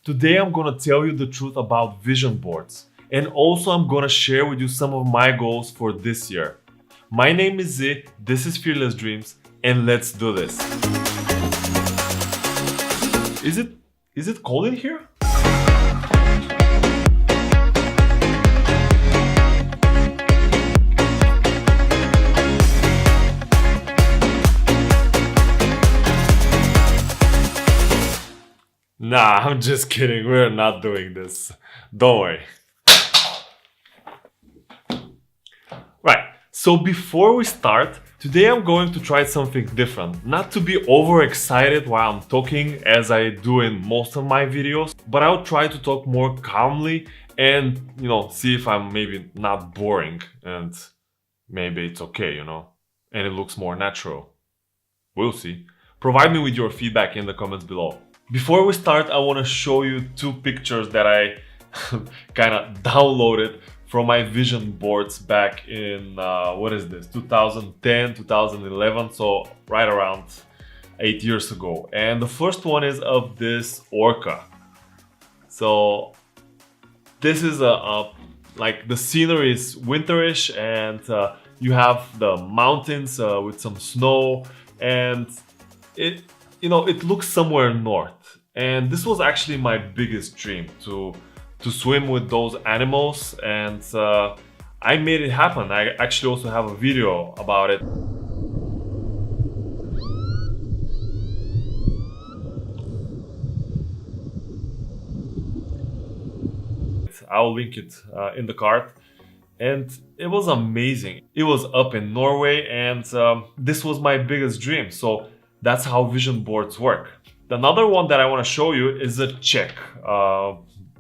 Today I'm gonna tell you the truth about vision boards, and also I'm gonna share with you some of my goals for this year. My name is Z, this is Fearless Dreams, and let's do this. Is it cold in here? Nah, I'm just kidding. We're not doing this. Don't worry. Right, so before we start, today I'm going to try something different. Not to be overexcited while I'm talking as I do in most of my videos, but I'll try to talk more calmly and, see if I'm maybe not boring and maybe it's okay, and it looks more natural. We'll see. Provide me with your feedback in the comments below. Before we start, I want to show you two pictures that I kind of downloaded from my vision boards back in, 2010, 2011, so right around 8 years ago. And the first one is of this orca. So this is like the scenery is winterish, and you have the mountains with some snow, and it looks somewhere north. And this was actually my biggest dream, to swim with those animals, and I made it happen. I actually also have a video about it. I'll link it in the card. And it was amazing. It was up in Norway, and this was my biggest dream. So that's how vision boards work. Another one that I want to show you is a Czech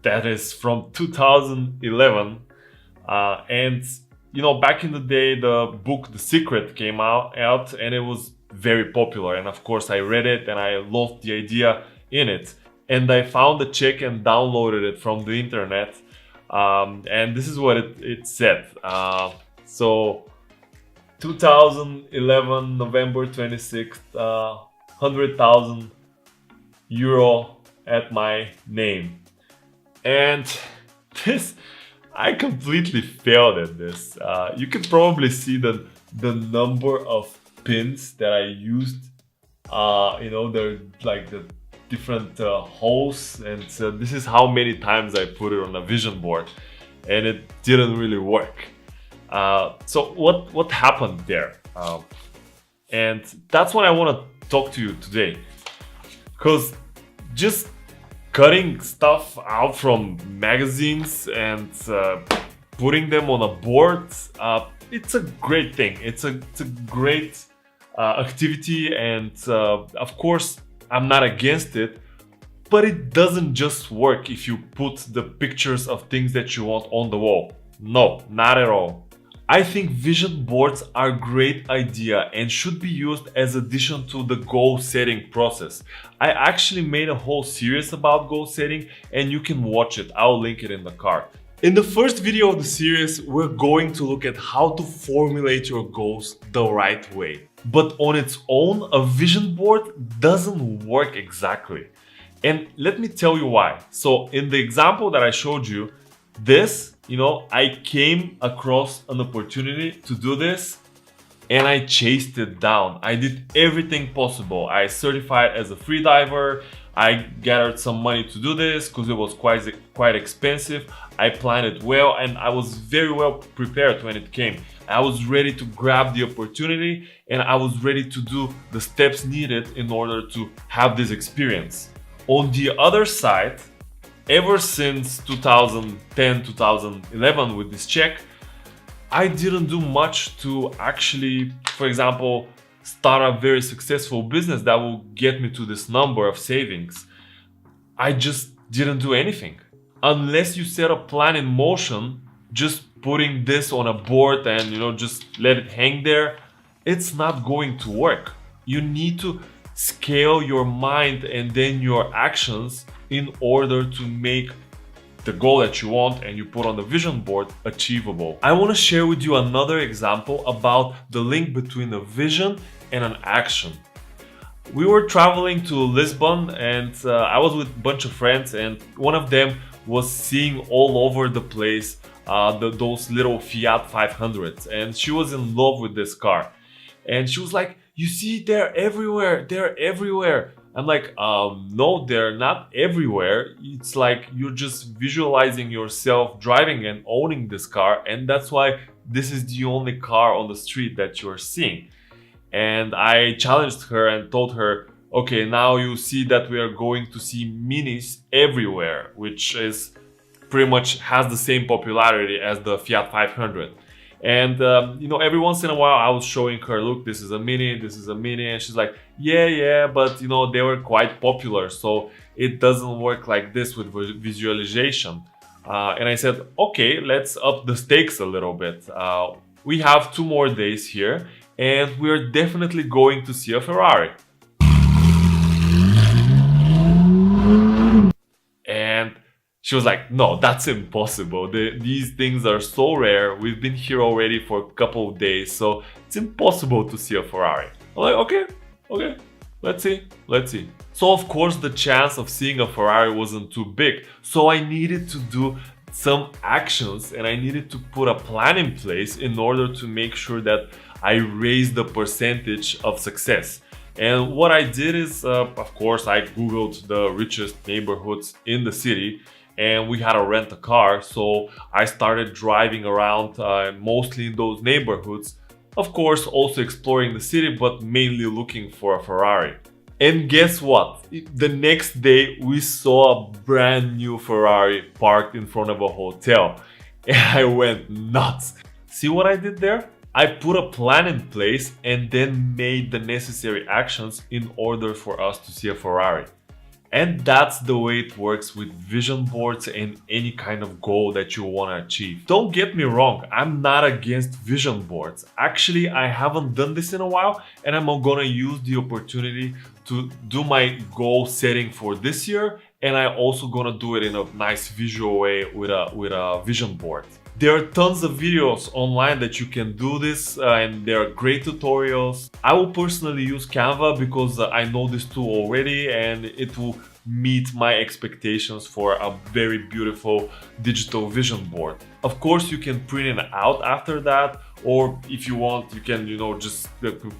that is from 2011. And back in the day, the book The Secret came out and it was very popular. And of course, I read it and I loved the idea in it. And I found the Czech and downloaded it from the internet. And this is what it said. So 2011, November 26th, 100,000 euro at my name. And this, I completely failed at this. You can probably see the number of pins that I used. They're like the different holes, and this is how many times I put it on a vision board, and it didn't really work. So what happened there? And that's what I want to talk to you today, because just cutting stuff out from magazines and putting them on a board, it's a great thing. It's a great activity, and of course I'm not against it, but it doesn't just work if you put the pictures of things that you want on the wall. No, not at all. I think vision boards are a great idea and should be used as addition to the goal setting process. I actually made a whole series about goal setting, and you can watch it. I'll link it in the card. In the first video of the series, we're going to look at how to formulate your goals the right way. But on its own, a vision board doesn't work exactly. And let me tell you why. So in the example that I showed you, I came across an opportunity to do this, and I chased it down. I did everything possible. I certified as a free diver. I gathered some money to do this because it was quite expensive. I planned it well, and I was very well prepared when it came. I was ready to grab the opportunity, and I was ready to do the steps needed in order to have this experience. On the other side, ever since 2010, 2011 with this Czech, I didn't do much to actually, for example, start a very successful business that will get me to this number of savings. I just didn't do anything. Unless you set a plan in motion, just putting this on a board and just let it hang there, it's not going to work. You need to scale your mind and then your actions in order to make the goal that you want and you put on the vision board achievable. I want to share with you another example about the link between a vision and an action. We were traveling to Lisbon, and I was with a bunch of friends, and one of them was seeing all over the place those little Fiat 500s, and she was in love with this car. And she was like, "You see, they're everywhere, they're everywhere." I'm like, no, they're not everywhere. It's like you're just visualizing yourself driving and owning this car, and that's why this is the only car on the street that you're seeing." And I challenged her and told her, okay, now you see that we are going to see minis everywhere, which is pretty much has the same popularity as the Fiat 500. And every once in a while I was showing her, look, this is a mini, this is a mini, and she's like, yeah, but they were quite popular, so it doesn't work like this with visualization. And I said, okay, let's up the stakes a little bit. We have 2 more days here, and we're definitely going to see a Ferrari. And she was like, no, that's impossible. These things are so rare. We've been here already for a couple of days, so it's impossible to see a Ferrari. I'm like, okay, let's see. So of course the chance of seeing a Ferrari wasn't too big. So I needed to do some actions, and I needed to put a plan in place in order to make sure that I raised the percentage of success. And what I did is, of course, I Googled the richest neighborhoods in the city, and we had to rent a car. So I started driving around mostly in those neighborhoods. Of course, also exploring the city, but mainly looking for a Ferrari. And guess what? The next day we saw a brand new Ferrari parked in front of a hotel. And I went nuts. See what I did there? I put a plan in place and then made the necessary actions in order for us to see a Ferrari. And that's the way it works with vision boards and any kind of goal that you want to achieve. Don't get me wrong, I'm not against vision boards. Actually, I haven't done this in a while, and I'm gonna use the opportunity to do my goal setting for this year, and I'm also gonna do it in a nice visual way with a vision board. There are tons of videos online that you can do this, and there are great tutorials. I will personally use Canva because I know this tool already, and it will meet my expectations for a very beautiful digital vision board. Of course, you can print it out after that, or if you want, you can just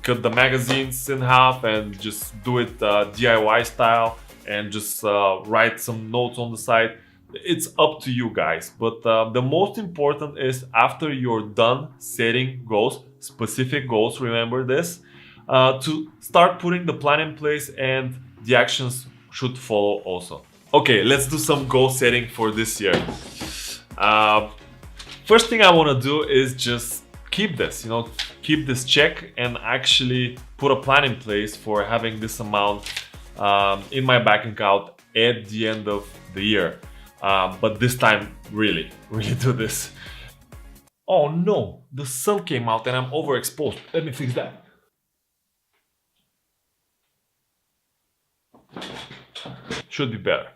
cut the magazines in half and just do it DIY style and just write some notes on the side. It's up to you guys, but the most important is after you're done setting goals, specific goals, remember this, to start putting the plan in place, and the actions should follow also. Okay, let's do some goal setting for this year. First thing I want to do is just keep this, keep this check and actually put a plan in place for having this amount in my bank account at the end of the year. But this time, really do this. Oh no, the sun came out and I'm overexposed. Let me fix that. Should be better.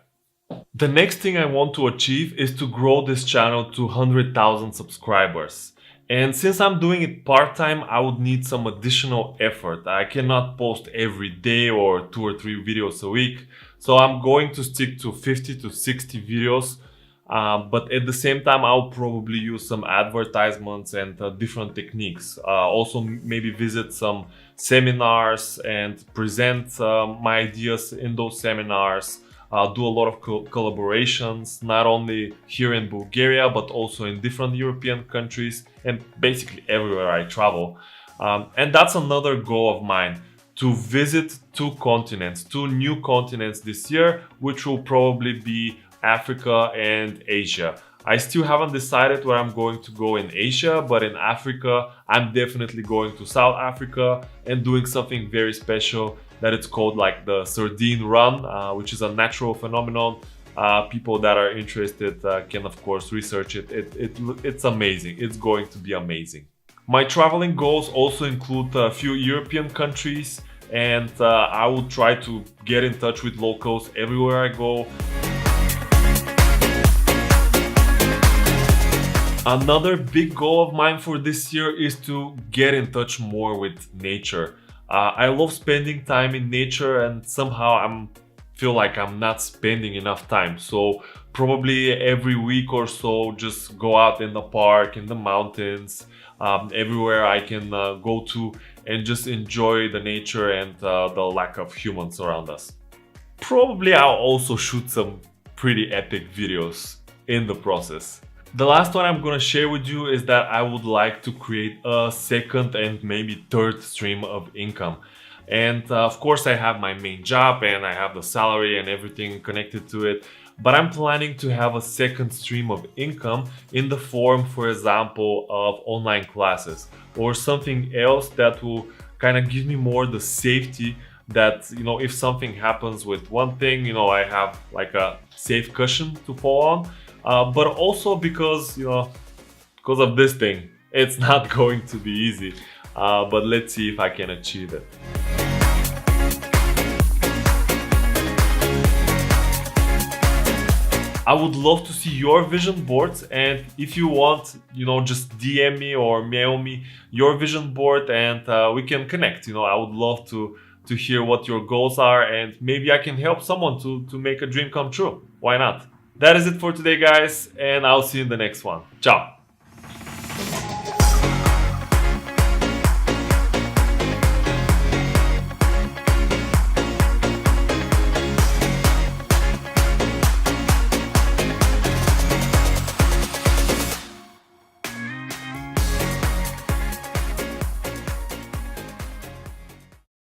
The next thing I want to achieve is to grow this channel to 100,000 subscribers. And since I'm doing it part-time, I would need some additional effort. I cannot post every day or 2 or 3 videos a week. So I'm going to stick to 50 to 60 videos. But at the same time, I'll probably use some advertisements and different techniques. Also maybe visit some seminars and present my ideas in those seminars. Do a lot of collaborations, not only here in Bulgaria, but also in different European countries and basically everywhere I travel. And that's another goal of mine, to visit 2 continents, 2 new continents this year, which will probably be Africa and Asia. I still haven't decided where I'm going to go in Asia, but in Africa, I'm definitely going to South Africa and doing something very special that it's called like the Sardine Run, which is a natural phenomenon. People that are interested can of course research it. It's amazing. It's going to be amazing. My traveling goals also include a few European countries, and I will try to get in touch with locals everywhere I go. Another big goal of mine for this year is to get in touch more with nature. I love spending time in nature, and somehow I'm feel like I'm not spending enough time. So probably every week or so, just go out in the park, in the mountains, everywhere I can go to, and just enjoy the nature and the lack of humans around us. Probably I'll also shoot some pretty epic videos in the process. The last one I'm gonna share with you is that I would like to create a second and maybe third stream of income. And of course I have my main job and I have the salary and everything connected to it, but I'm planning to have a second stream of income in the form, for example, of online classes or something else that will kind of give me more the safety that, you know, if something happens with one thing, you know, I have like a safe cushion to fall on. But also because, you know, because of this thing, it's not going to be easy. But let's see if I can achieve it. I would love to see your vision boards, and if you want, you know, just DM me or mail me your vision board and we can connect. You know, I would love to hear what your goals are, and maybe I can help someone to make a dream come true. Why not? That is it for today, guys, and I'll see you in the next one. Ciao!